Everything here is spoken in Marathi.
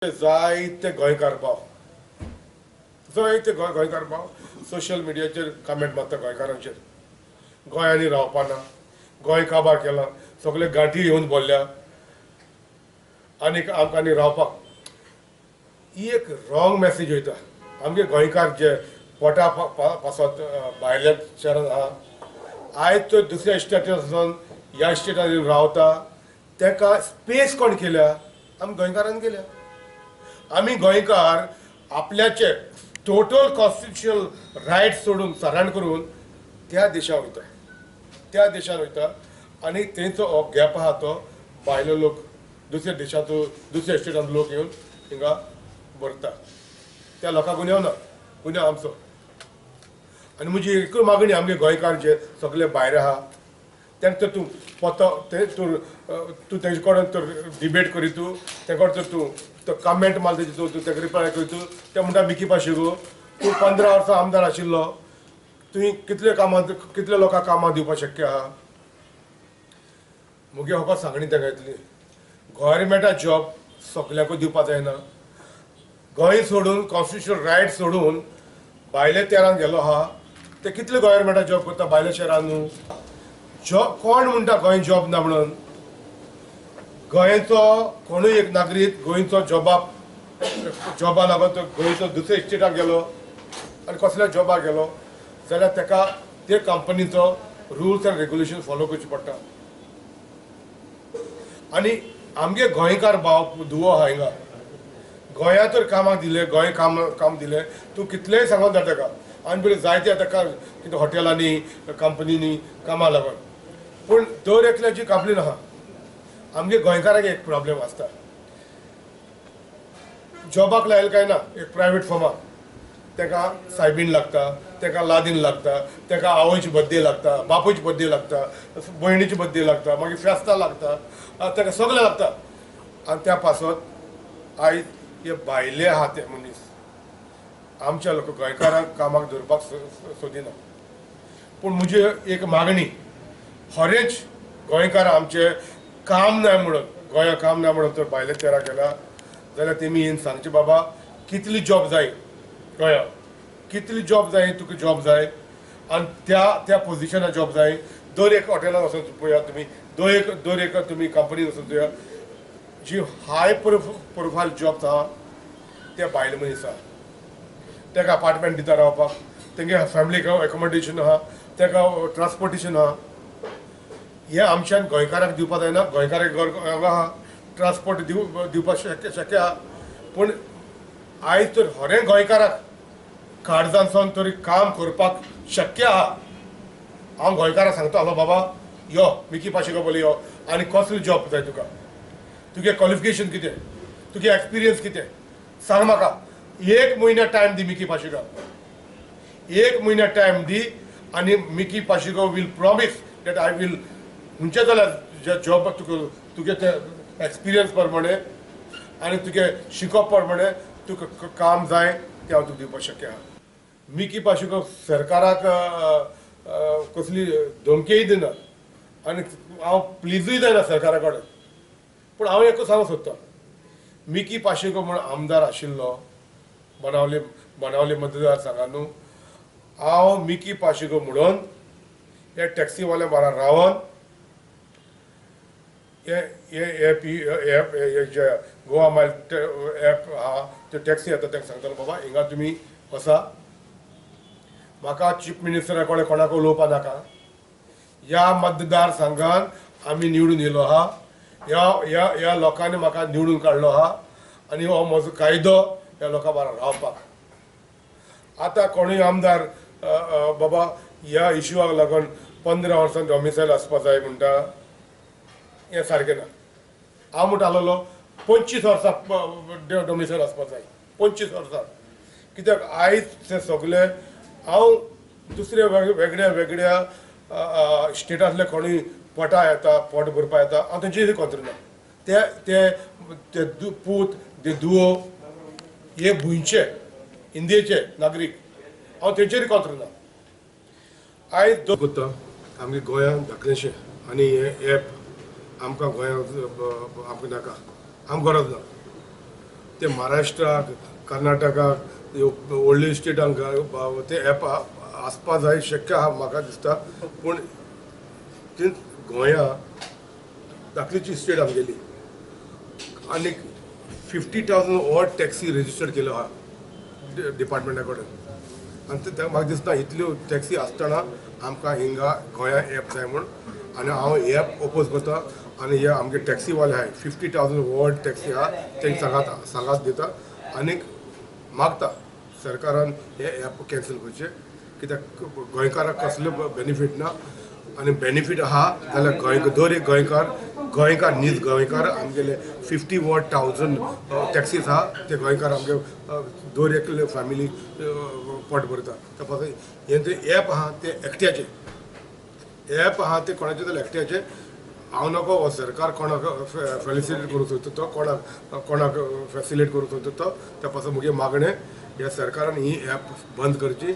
जायते गोंयकार भाव सोशल मिडियाचेर कमेंट मारता गोंयकारांचेर गोंयांनी रावपाना गोंय काबार केला सगळे गांठी येवन बोल्ल्या आनीक आमकां रावपाक ही एक रॉंग मॅसेज वयता आमगे गोंयकार जे पोटा पासत भायल्या शहरान आहा आयज तो दुसऱ्या स्टेटान वचून ह्या स्टेटान येवन रावता तेका स्पेस कोण केल्या आमी गोंयकारान केल्या आमी गोंयकार आपल्याचे टोटल कॉन्स्टिट्युशनल रायट सोडून सरांड करून त्या देशान वयता आनी तेंचो हो गॅप आहा तो भायलो लोक दुसऱ्या देशांतून दुसऱ्या स्टेटांत लोक येवन हिंगा भरता त्या लोकांक गुन्यांव ना गुन्यांव आमचो आनी म्हजी एकूच मागणी आमगे गोंयकार जे सगळे भायर आहा तेंका तूं पोतो तूं तेजे कडेन तर डिबेट करी तूं तेका तूं तो कमेंट मार तेजे तूं तेका रिप्लाय करी तूं ते म्हणटा मिकी पाशिगो तूं 15 वर्सां आमदार आशिल्लो तुवें कितले लोकांक कामां दिवपाक शक्य आहा मुगे होको सांगणी तेका येतली गव्हर्मेंटा जॉब सगल्याकूय दिवपाक जायना गोंय सोडून कॉन्स्टिट्युशनल रायट सोडून भायल्या तेरान गेलो आहा ते कितले गव्हर्मेंटा जॉब करता भायल्या शहरान न्हू जॉब कोण म्हणटा गोंय जॉब ना म्हणून गोंयचो कोणूय एक नागरीक गोंयचो जॉबा लागून तो गोंयचो दुसऱ्या स्टेटाक गेलो आनी कसल्या जॉबाक गेलो जाल्यार तेका ते कंपनीचो रुल्स एंड रेग्युलेशन फॉलो करची पडटा आनी आमगे गोंयकार भाव धुवो आहा हिंगा गोंया तर कामाक दिले गोंय काम दिले तूं कितलेंय सांगोन जाता तेका आनी बरें जायते ताका कितें हॉटेलांनी कंपनीनी कामाक लागून पूण दर एकल्याची कंपनी आहा आमगे गोंयकाराक एक प्रॉब्लेम आसता जॉबाक लायल काय ना एक प्रायवेट फर्माक तेका सायबीण लागता तेका लादीन लागता तेका आवयची बड्डे लागता बापूची बड्डे लागता भयणीची बड्डे लागता मागीर फेस्तां लागता तेका सगळें लागता आनी त्या पासत आयज हे भायले आहा ते मनीस आमच्या लोक गोंयकारांक कामाक धरपाक सोदिना पूण म्हजी एक मागणी खरेंच गोंयकार आमचे काम ना म्हणून गोंया काम ना म्हणून तर भायल्या तेरा गेला जाल्यार तेमी येवन सांगचे बाबा कितली जॉब जाय गोंया कितली जॉब जाय तुका जॉब जाय आनी त्या पोजिशनार जॉब जाय दर एक हॉटेलान वचून पळया तुमी दर एक तुमी कंपनीन वचून पळया जी हाय प्रोफायल जॉब आहा ते भायले मनीस आहा तेका अपार्टमेंट दिता रावपाक तेंगे फॅमिली एकोमोडेशन आहा तेका ट्रान्सपोर्टेशन आहा हे आमच्यान गोंयकाराक दिवपाक जायना गोंयकाराक आहा ट्रान्सपोर्ट दिवपाक शक्य आहा पूण आयज तर खरें गोंयकाराक काळजांतसून तरी काम करपाक शक्य आहा हांव गोंयकाराक सांगता हलो बाबा यो मिकी पाशिको बोली यो आनी कसली जॉब जाय तुका तुगे क्वॉलिफिकेशन कितें तुगे एक्सपिरियन्स कितें सांग म्हाका 1 म्हयन्या टायम दी मिकी पाशिको 1 म्हयन्या टायम दी आनी मिकी पाशिको will promise that I will खंयचे जाल्यार जे जॉब तुगे ते एक्सपिरियन्स प्रमाणे आनी तुगे शिकप प्रमाणे तुका काम जाय तें हांव तुका दिवपाक शक्य आहा मिकी पाशिको सरकाराक कसली धमकेय दिना आनी हांव प्लिजूय जायना सरकारा कडेन पूण हांव एकूच सांगूंक सोदतां मिकी पाशिको म्हूण आमदार आशिल्लो बनावली मतदारसंघान न्हू हांव मिकी पाशिको म्हणून हे टॅक्सीवाल्या बारा रावन जे गोवा मायल एप आहा ते टॅक्सी येता ताका सांगतालो बाबा हिंगा तुमी वसा म्हाका चीफ मिनिस्टरा कडेन कोणाक उलोवपा नाका ह्या मतदारसंघान आमी निवडून येयलो आहा ह्या लोकांनी म्हाका निवडून काडलो आहा आनी हो म्हजो कायदो ह्या लोकां बारा रावपाक आतां कोणूय आमदार बाबा ह्या इश्यूवाक लागून 15 वर्सां डॉमिसायल आसपाक जाय म्हणटा हें सारकें ना हांव म्हणटा आसलोलो 25 वर्सां डॉमिसायल आसपाक जाय 25 वर्सां कित्याक आयज ते सगळे हांव दुसऱ्या वेगळ्या स्टेटांतले कोणूय पोटा येता पोट भरपा येता हांव तेंचेर कोंत्रना ते पूत ते धुवो हे भुंयचे इंडियेचे नागरीक हांव तेंचेर कोंत्रना आयज करता आमगे गोंयांत धाकलेशें आनी हे एप आमकां गोंयांत आमकां नाका आमकां गरज ना ते महाराष्ट्राक कर्नाटकाक व्हडले स्टेटांक ते एप आसपा जाय शक्य आहा म्हाका दिसता पूण ती गोंया धाकलीची स्टेट आमगेली आनी 50,000 ऑड टॅक्सी रेजिस्टर्ड केल्यो आहा डिपार्टमेंटा कडेन आनी ते म्हाका दिसता इतल्यो टॅक्सी आसतना आमकां हिंगा गोंया एप जाय म्हूण आनी हांव एप ओपोज करता आनी हे आमगे टॅक्सीवाले आहाय 50,000 ऑड टॅक्सी आहा तेंका सांगात दिता आनीक मागता सरकारान हे एप कॅन्सल करचे कित्याक गोंयकाराक कसले बेनिफीट ना आनी बेनिफीट आहा जाल्यार दर एक गोंयकार न्हीज गोंयकार आमगेले 50,000 टॅक्सीज आहा ते गोंयकार आमगे दर एक फॅमिली पोट भरता हे ते एप आहा ते एकट्याचे एप आहा ते कोणाचे जाल्यार एकट्याचे हांव नको हो सरकार कोणाक फेलिसिटेट करूं सोदता तो कोणाक फेसिलेट करूं सोदता तो त्या पासून मुगे मागणें ह्या सरकारान ही एप बंद करची